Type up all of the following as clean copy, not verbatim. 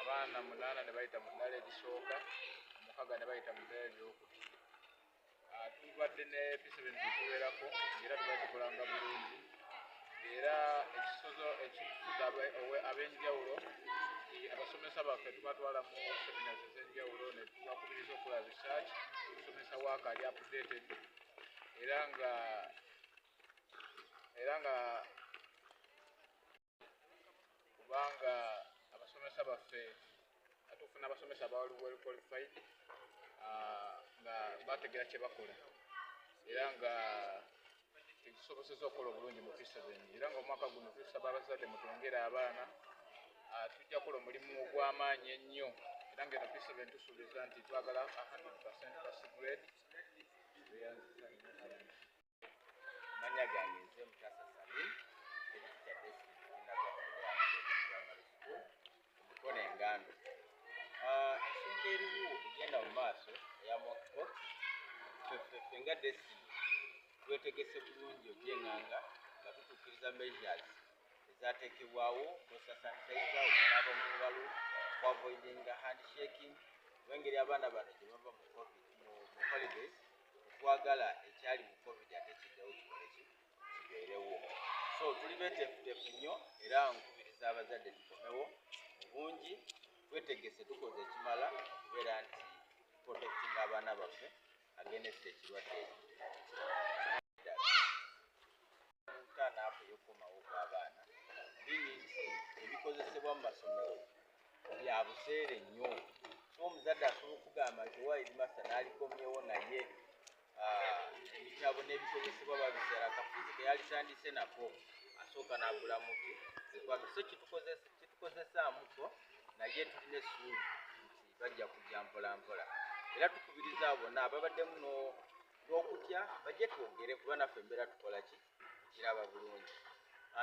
Abaana 8 ne bayita mu ddala erisooka, 6 ne bayita mu ddala eryokubiri. Tubadde ne P7 tuwerako era tubazikolanga bulungi. Era ekisozo ekifudde ab'enjawulo abasomesa baffe tubatwala mu seminars ez'enjawulo ne tubakubiriza okukola research, okusomesa waaka ali updated era nga kubanga abasomesa baffe atufuna abasomesa abali well qualified nga bategera kye bakola era nga ekisoboseza okukola obulungi mu P7 era nga omwaka guno tusaba abazadde mutwongere abaana tujja kukola omulimu ogw'amaanyi ennyo era nga eno P7 tusuubiza nti twagala 100% pass grade. Manya gange nze Mutasa Salim Mukono Engando. Ensonga eriwo egenda mu maaso eya mwaka ffe nga Destiny twetegese bulungi ogyenganga nga tutuukiriza measures ezateekebwawo kosa sanitizer, okunaaba mu ngalo, avoidinga handshaking olw'engeri abaana bano gye bava mu holidays twagala ekyali mu covid ate kiddewo kibeerewo. So tuli beeteefuteefu nnyo era nkubiriza abazadde tukomewo bungi twetegese tukoze ekimala okubeera nti protecting abaana baffe against ekirwadde ntanaafu ey'okukomawo kw'abaana ebikozesebwa mu masomero bya buseere nnyo. So omuzadde asobola okugamba nti owa erimasa n'alikomyewo naye ebitabo n'ebikozesebwa babiseera akafuzi ke yalitandise nako asooka n'agula muti ekwaga. So kitukozesaamuko naye tulina essuubi nti bajja kujja mpola mpola era tukubiriza bonna ababaddemu n'okutya bajje twogere kuba naffe embeera tukola ki kiraba bulungi.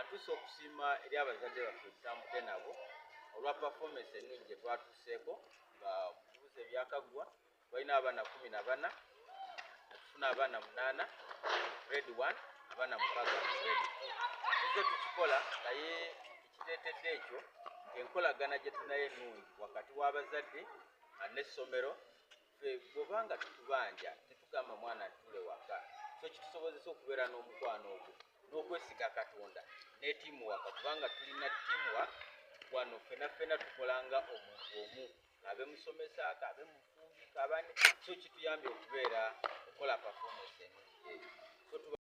Ntuse okusiima eri abazadde baffe tutambudde nabo olwa performance ennungi gye twatuuseeko nga bubuuza ebyakaggwa balina abaana 14 tufuna abaana 8 grade 1 abaana 6 mu grade 2. Tuzze tukikola naye ekireetedde ekyo enkolagana gye tunayo ennungi wakati w'abazadde n'essomero. Ffe bw'obanga tutubanja tetugamba mwana ntule waka, so kitusobozesa okubeera n'omukwano ogwo n'okwesiga Katonda ne teamwork kubanga tulina teamwork wano ffenna tukolanga omuntu omu abe musomesa abe mufumbi kabane, so kituyambye okubeera okukola performance ennungi.